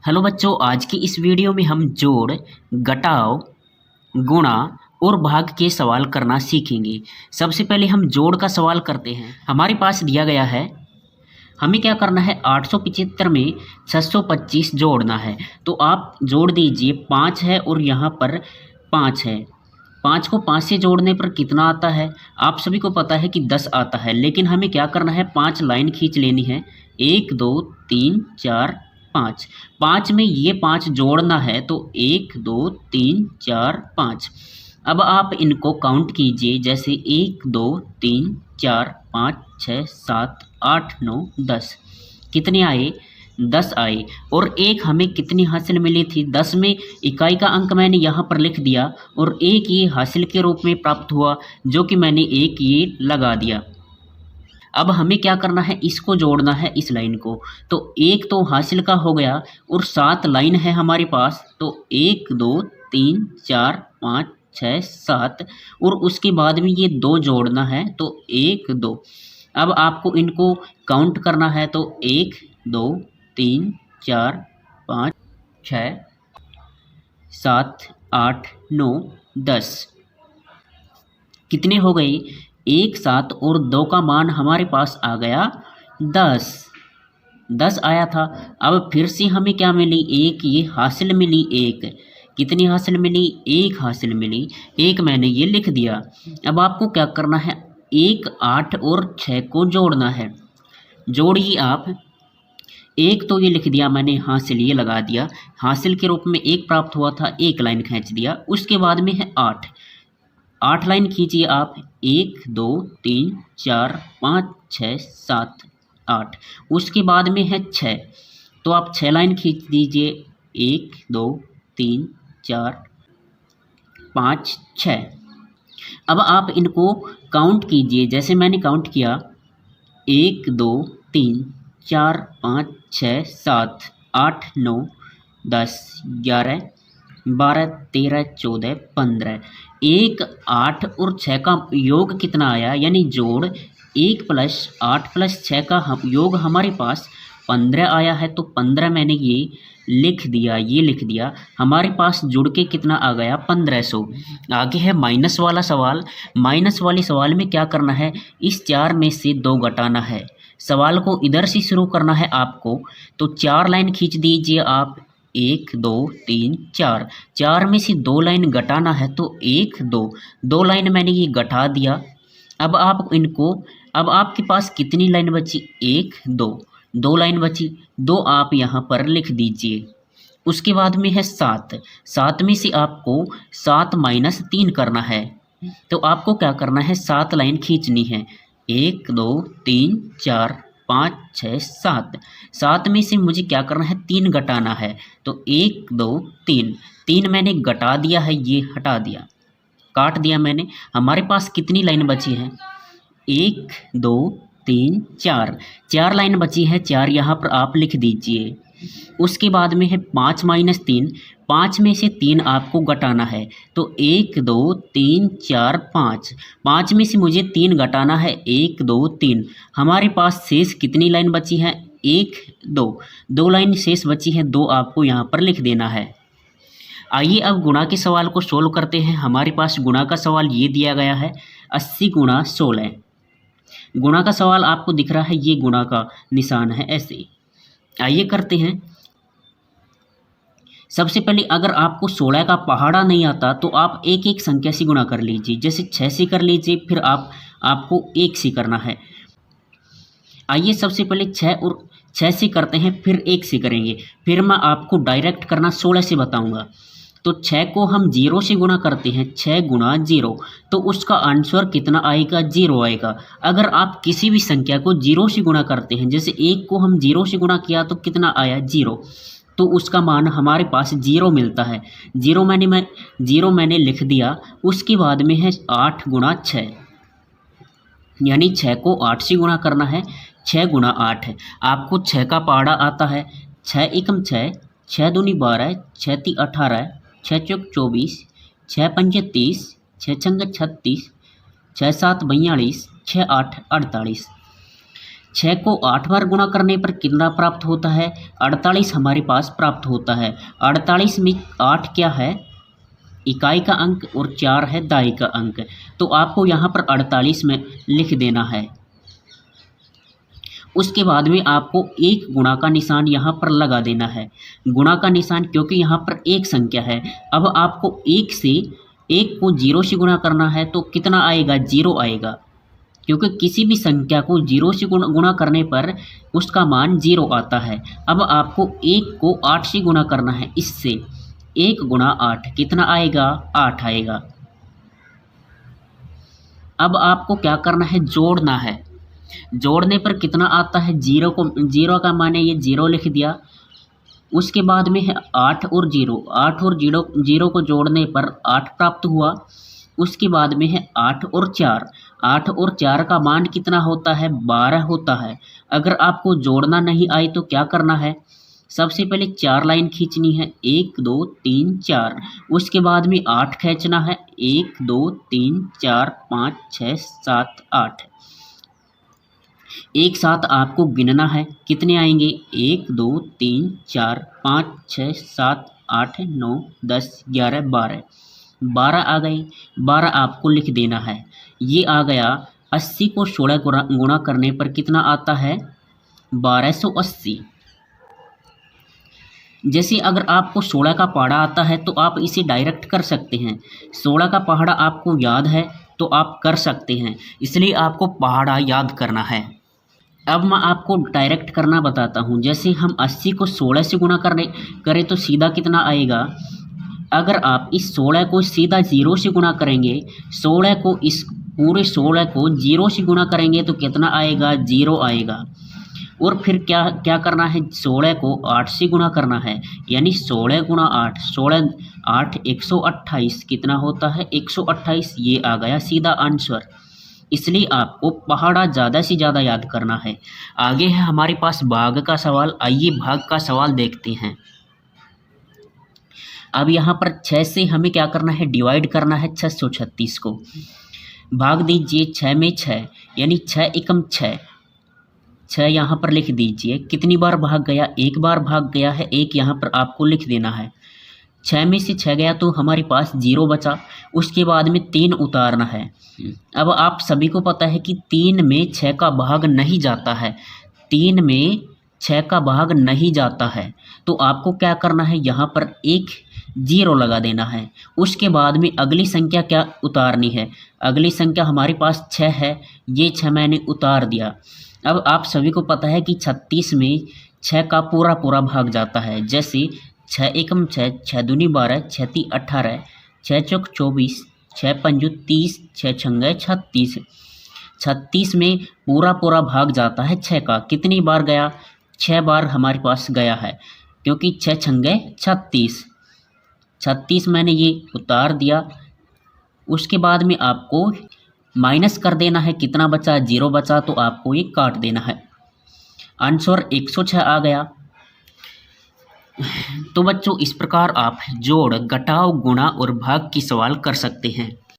Hello बच्चों, आज की इस वीडियो में हम जोड़, घटाव, गुणा और भाग के सवाल करना सीखेंगे। सबसे पहले हम जोड़ का सवाल करते हैं। हमारे पास दिया गया है, हमें क्या करना है, 875 में 625 जोड़ना है। तो आप जोड़ दीजिए, 5 है और यहाँ पर 5 है। 5 को 5 से जोड़ने पर कितना आता है? आप सभी को पता है कि 10 आता है, लेकिन हमें क्या करना है, 5 लाइन खींच लेनी है। 1 2 3 4 5। 5 में ये 5 जोड़ना है, तो 1 2 3 4 5। अब आप इनको काउंट कीजिए, जैसे 1 2 3 4 5 6 7 8 9 10। कितने आए? 10 आए। और एक हमें कितनी हासिल मिली थी? 10 में इकाई का अंक मैंने यहाँ पर लिख दिया और एक ये हासिल के रूप में प्राप्त हुआ, जो कि मैंने एक ये लगा दिया। अब हमें क्या करना है, इसको जोड़ना है इस लाइन को। तो एक तो हासिल का हो गया और 7 लाइन है हमारे पास, तो 1 2 3 4 5 6 7 और उसके बाद में ये 2 जोड़ना है, तो 1 2। अब आपको इनको काउंट करना है, तो 1 2 3 4 5 6 7 8 9 10। कितने हो गई? 1 7 और 2 का मान हमारे पास आ गया 10। 10 आया था। अब फिर से हमें क्या मिली? एक ये हासिल मिली। एक कितनी हासिल मिली? एक हासिल मिली। एक मैंने ये लिख दिया। अब आपको क्या करना है, 1 8 और 6 को जोड़ना है। जोड़िए आप। एक तो ये लिख दिया मैंने, हासिल ये लगा दिया। हासिल के रूप में एक प्राप्त हुआ था, एक लाइन खींच दिया। उसके बाद में है 8। 8 लाइन खींचिए आप। 1 2 3 4 5 6 7 8। उसके बाद में है 6, तो आप 6 लाइन खींच दीजिए। 1 2 3 4 5 6। अब आप इनको काउंट कीजिए, जैसे मैंने काउंट किया। 1 2 3 4 5 6 7 8 9 10 11 12 13 14 15। 1 8 और 6 का योग कितना आया, यानी जोड़ 1 + 8 + 6 का योग हमारे पास 15 आया है। तो 15 मैंने ये लिख दिया, ये लिख दिया। हमारे पास जुड़ के कितना आ गया? 1500। आगे है माइनस वाला सवाल। माइनस वाले सवाल में क्या करना है, इस 4 में से 2 घटाना है। सवाल को इधर से शुरू करना है आपको। तो 4 लाइन खींच दीजिए आप। 1 2 3 4। 4 में से 2 लाइन घटाना है, तो 1 2। 2 लाइन मैंने ये घटा दिया। अब आप इनको, अब आपके पास कितनी लाइन बची? 1 2। 2 लाइन बची, 2 आप यहाँ पर लिख दीजिए। उसके बाद में है 7। 7 में से आपको 7 - 3 करना है। तो आपको क्या करना है, 7 लाइन खींचनी है। 1 2 3 4 5 6 7। 7 में से मुझे क्या करना है, 3 घटाना है। तो 1 2 3। 3 मैंने घटा दिया है, ये हटा दिया, काट दिया मैंने। हमारे पास कितनी लाइन बची है? 1 2 3 4। 4 लाइन बची है। 4 यहाँ पर आप लिख दीजिए। उसके बाद में है 5 - 3। 5 में से 3 आपको घटाना है। तो 1 2 3 4 5। 5 में से मुझे 3 घटाना है। 1 2 3। हमारे पास शेष कितनी लाइन बची है? 1 2। 2 लाइन शेष बची है, 2 आपको यहाँ पर लिख देना है। आइए अब गुणा के सवाल को सोल्व करते हैं। हमारे पास गुणा का सवाल ये दिया गया है, 80 × 16। गुणा का सवाल आपको दिख रहा है, ये गुणा का निशान है ऐसे। आइए करते हैं। सबसे पहले अगर आपको 16 का पहाड़ा नहीं आता, तो आप एक एक संख्या से गुणा कर लीजिए। जैसे 6 से कर लीजिए, फिर आपको 1 से करना है। आइए सबसे पहले 6 से करते हैं, फिर 1 से करेंगे। फिर मैं आपको डायरेक्ट करना 16 से बताऊंगा। तो 6 को हम 0 से गुणा करते हैं। 6 × 0, तो उसका आंसर कितना आएगा? 0 आएगा। अगर आप किसी भी संख्या को 0 से गुणा करते हैं, जैसे 1 को हम 0 से गुणा किया तो कितना आया? 0। तो उसका मान हमारे पास 0 मिलता है। 0 मैंने लिख दिया। उसके बाद में है 8 × 6, यानी 6 को 8 से गुणा करना है। 6 × 8 आपको 6 का पहाड़ा आता है। 6 एकम 6, 6 दूनी 12, 6 × 3 = 18, 6 × 4 = 24, 6 × 5 = 30, 6 × 6 = 36, 6 × 7 = 42, 6 × 8 = 48। 6 को 8 बार गुणा करने पर कितना प्राप्त होता है? 48 हमारे पास प्राप्त होता है। 48 में 8 क्या है? इकाई का अंक और 4 है दाई का अंक। तो आपको यहाँ पर 48 में लिख देना है। उसके बाद में आपको एक गुणा का निशान यहाँ पर लगा देना है। गुणा का निशान, क्योंकि यहाँ पर एक संख्या है। अब आपको एक को 0 से गुणा करना है तो कितना आएगा? 0 आएगा, क्योंकि किसी भी संख्या को 0 से गुणा करने पर उसका मान 0 आता है। अब आपको 1 को 8 से गुणा करना है। इससे 1 गुणा 8 कितना आएगा? 8 आएगा। अब आपको क्या करना है? जोड़ना है। जोड़ने पर कितना आता है? 0 का माने ये 0 लिख दिया। उसके बाद में है 8 और 0। 8 और 0 को जोड़ने पर 8 प्राप्त हुआ। उसके बाद में है 8 और 4। 8 और 4 का मान कितना होता है? 12 होता है। अगर आपको जोड़ना नहीं आए तो क्या करना है? सबसे पहले 4 लाइन खींचनी है, 1 2 3 4। उसके बाद में 8 खींचना है, 1 2 3 4 5 6 7 8। एक साथ आपको गिनना है, कितने आएंगे? 1 2 3 4 5 6 7 8 9 10 11 12। 12 आ गए। 12 आपको लिख देना है। ये आ गया। 80 को 16 गुणा करने पर कितना आता है? 1280। जैसे अगर आपको 16 का पहाड़ा आता है तो आप इसे डायरेक्ट कर सकते हैं। 16 का पहाड़ा आपको याद है तो आप कर सकते हैं, इसलिए आपको पहाड़ा याद करना है। अब मैं आपको डायरेक्ट करना बताता हूँ। जैसे हम 80 को 16 से गुणा करें तो सीधा कितना आएगा? अगर आप इस 16 को सीधा 0 से गुणा करेंगे, 16 को इस पूरे 16 को 0 से गुणा करेंगे तो कितना आएगा? 0 आएगा। और फिर क्या करना है? 16 को 8 से गुणा करना है, यानी 16 गुणा 8, 16 8 128 कितना होता है? 128। ये आ गया सीधा आंसर। इसलिए आपको पहाड़ा ज़्यादा से ज़्यादा याद करना है। आगे है हमारे पास भाग का सवाल। आइए भाग का सवाल देखते हैं। अब यहाँ पर 6 से हमें क्या करना है? डिवाइड करना है 636 को। भाग दीजिए 6 में 6, यानी 6 एकम 6। 6 यहाँ पर लिख दीजिए। कितनी बार भाग गया? एक बार भाग गया है। एक यहाँ पर आपको लिख देना है। 6 में से 6 गया तो हमारे पास 0 बचा। उसके बाद में 3 उतारना है। अब आप सभी को पता है कि 3 में 6 का भाग नहीं जाता है। 3 में 6 का भाग नहीं जाता है, तो आपको क्या करना है? यहाँ पर एक 0 लगा देना है। उसके बाद में अगली संख्या क्या उतारनी है? अगली संख्या हमारे पास 6 है। ये 6 मैंने उतार दिया। अब आप सभी को पता है कि 36 में 6 का पूरा भाग जाता है। जैसे 6 एकम 6, 6 दूनी 12, 6 ती 18, 6 चौक 24, 6 पंजू 30, 6 छंगे 36। 36 में पूरा भाग जाता है 6 का। कितनी बार गया? 6 बार हमारे पास गया है, क्योंकि 6 छंगे 36। 36 मैंने ये उतार दिया। उसके बाद में आपको माइनस कर देना है। कितना बचा? 0 बचा, तो आपको ये काट देना है। आंसर 106 आ गया। तो बच्चों, इस प्रकार आप जोड़, घटाव, गुणा और भाग की सवाल कर सकते हैं।